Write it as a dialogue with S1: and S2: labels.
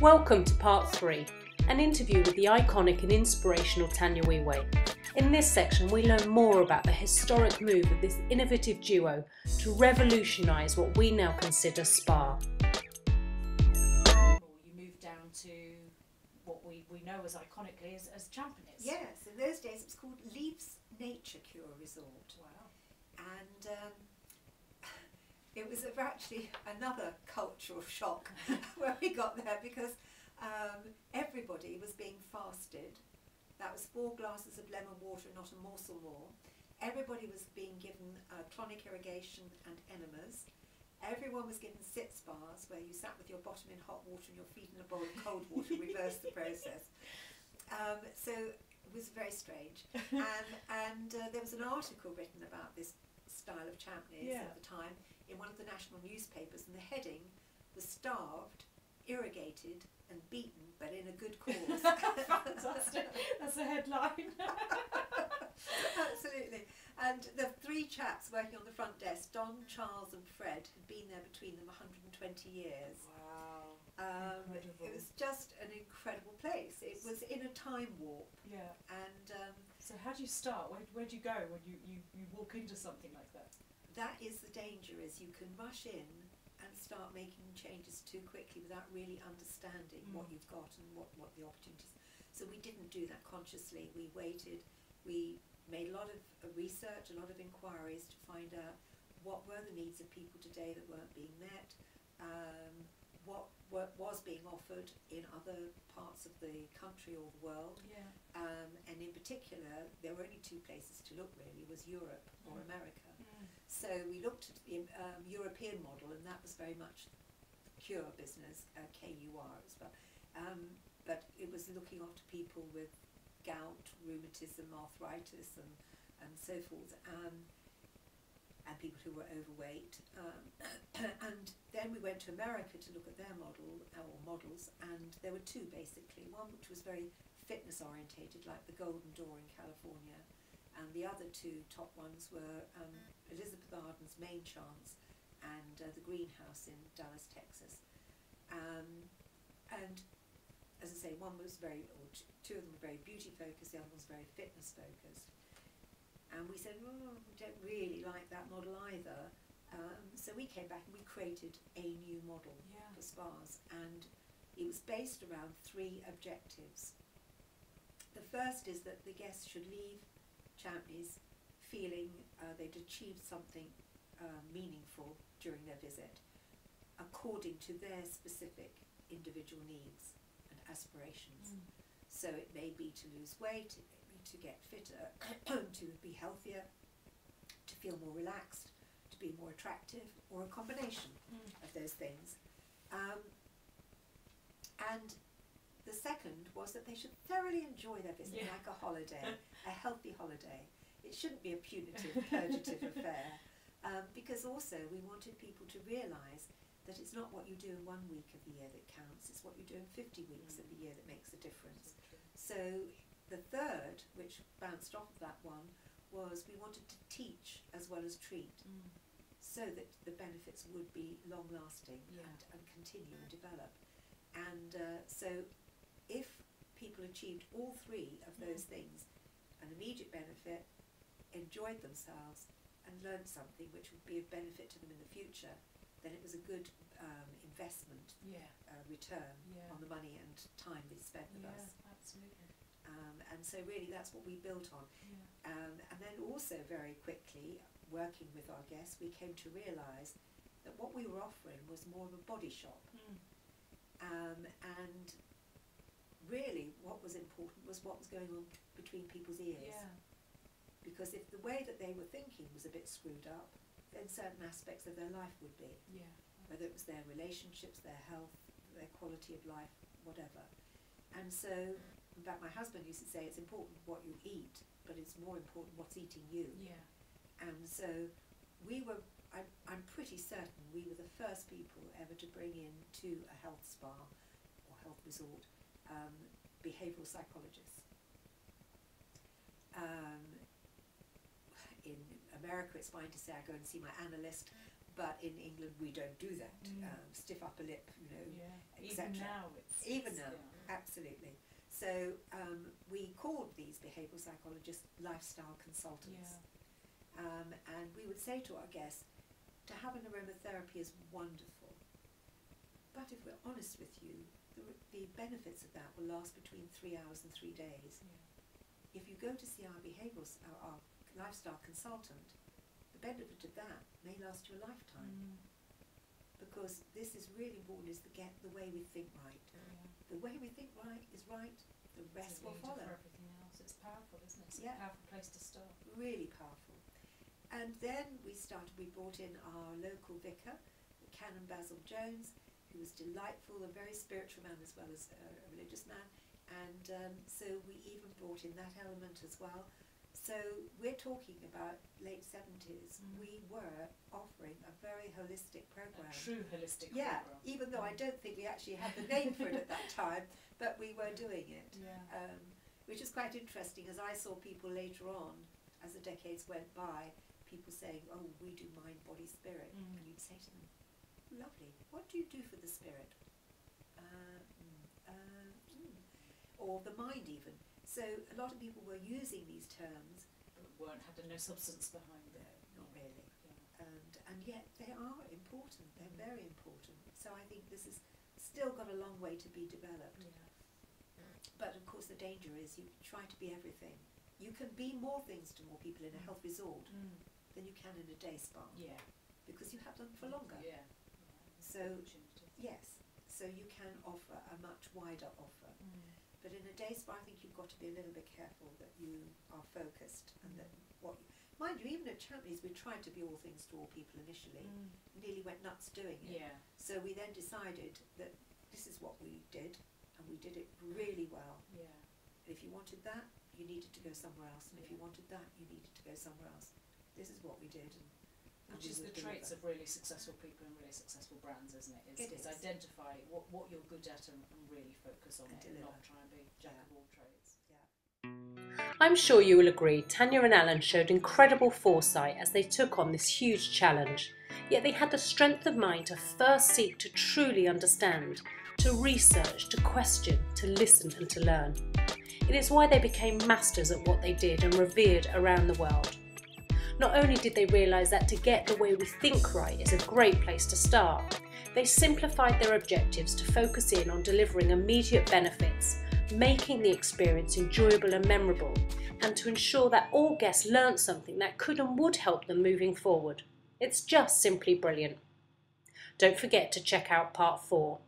S1: Welcome to part 3, an interview with the iconic and inspirational TanyaWheway. In this section we learn more about the historic move of this innovative duo to revolutionise what we now consider spa.
S2: You moved down to what we know as iconically as Championess.
S3: Yes, in those days it was called Leaf's Nature Cure Resort.
S2: Wow.
S3: And it was actually another cultural shock when we got there, because everybody was being fasted. That was 4 glasses of lemon water, not a morsel more. Everybody was being given chronic irrigation and enemas. Everyone was given sit spas, where you sat with your bottom in hot water and your feet in a bowl of cold water, reverse the process. So it was very strange. And there was an article written about this style of Championess at the time in one of the national newspapers, and the heading was "Starved, Irrigated and Beaten, but in a good cause."
S2: Fantastic. That's a headline.
S3: Absolutely. And the 3 chaps working on the front desk, Don, Charles and Fred, had been there between them 120 years.
S2: Wow.
S3: It was just an incredible place. It was in a time warp.
S2: Yeah.
S3: And
S2: so how do you start? Where do you go when you walk into something like that?
S3: that is the danger, is you can rush in and start making changes too quickly without really understanding what you've got and what the opportunities. So we didn't do that consciously. We waited. We made a lot of research, a lot of inquiries to find out what were the needs of people today that weren't being met, what was being offered in other parts of the country or the world.
S2: Yeah.
S3: And in particular, there were only 2 places to look really, was Europe or America. So we looked at the European model, and that was very much cure business, KUR as well. But it was looking after people with gout, rheumatism, arthritis and so forth, and people who were overweight. And then we went to America to look at their models, and there were 2 basically. One which was very fitness orientated, like the Golden Door in California, and the other 2 top ones were Elizabeth Arden's Main Chance and the Greenhouse in Dallas, Texas. And as I say, one was very, or 2 of them were very beauty focused, the other one was very fitness focused. And we said, oh, we don't really like that model either. So we came back and we created a new model for spas, and it was based around 3 objectives. The first is that the guests should leave Championess feeling they'd achieved something meaningful during their visit, according to their specific individual needs and aspirations. So it may be to lose weight, it may be to get fitter, to be healthier, to feel more relaxed, to be more attractive, or a combination of those things. And the second was that they should thoroughly enjoy their visit, like a holiday, a healthy holiday. It shouldn't be a punitive, purgative affair, because also we wanted people to realise that it's not what you do in 1 week of the year that counts, it's what you do in 50 weeks of the year that makes a difference. So the third, which bounced off of that one, was we wanted to teach as well as treat, so that the benefits would be long-lasting and continue and develop. And so if people achieved all 3 of those things, an immediate benefit, enjoyed themselves and learned something which would be of benefit to them in the future, then it was a good investment, return on the money and time they spent with us.
S2: Absolutely.
S3: And so really that's what we built on. And then also very quickly, working with our guests, we came to realise that what we were offering was more of a body shop. And really what was important was what was going on between people's ears. Because if the way that they were thinking was a bit screwed up, then certain aspects of their life would be. Whether it was their relationships, their health, their quality of life, whatever. And so, in fact, my husband used to say it's important what you eat, but it's more important what's eating you. And so we were, I'm pretty certain we were the first people ever to bring in to a health spa or health resort behavioural psychologists. In America it's fine to say I go and see my analyst, but in England we don't do that. Stiff upper lip, you know, etc.
S2: Even now,
S3: Even now, absolutely. So we called these behavioural psychologists lifestyle consultants. And we would say to our guests, to have an aromatherapy is wonderful, but if we're honest with you, the benefits of that will last between 3 hours and 3 days. If you go to see our our lifestyle consultant, the benefit of that may last you a lifetime. Because this is really important, is to get the way we think right. The way we think right is right, the rest will follow.
S2: For everything else. It's powerful, isn't it? It's a powerful place to start.
S3: Really powerful. And then we brought in our local vicar, Canon Basil Jones, who was delightful, a very spiritual man as well as a religious man. And so we even brought in that element as well. So we're talking about late 70s. We were offering a very holistic program.
S2: A true holistic program.
S3: Even though I don't think we actually had the name for it at that time, but we were doing it. Which is quite interesting, as I saw people later on, as the decades went by, people saying, oh, we do mind, body, spirit. And you'd say to them, lovely, what do you do for the spirit? Or the mind even. So a lot of people were using these terms,
S2: but had no substance behind it.
S3: No, not really. And yet they are important. They're very important. So I think this has still got a long way to be developed. But of course the danger is you try to be everything. You can be more things to more people in a health resort than you can in a day spa. Because you have them for longer. So yes, so you can offer a much wider offer. But in a day spa, I think you've got to be a little bit careful that you are focused and that mind you, even at Champneys we tried to be all things to all people initially. Nearly went nuts doing it. So we then decided that this is what we did, and we did it really well. And if you wanted that, you needed to go somewhere else, and if you wanted that, you needed to go somewhere else. This is what we did.
S2: Which is the traits of really successful people and really successful brands, isn't it? It's identify what you're good at and really focus on it, and not try and be jack of all trades.
S1: I'm sure you will agree, Tanya and Alan showed incredible foresight as they took on this huge challenge, yet they had the strength of mind to first seek to truly understand, to research, to question, to listen and to learn. It is why they became masters at what they did and revered around the world. Not only did they realise that to get the way we think right is a great place to start, they simplified their objectives to focus in on delivering immediate benefits, making the experience enjoyable and memorable, and to ensure that all guests learnt something that could and would help them moving forward. It's just simply brilliant. Don't forget to check out part 4.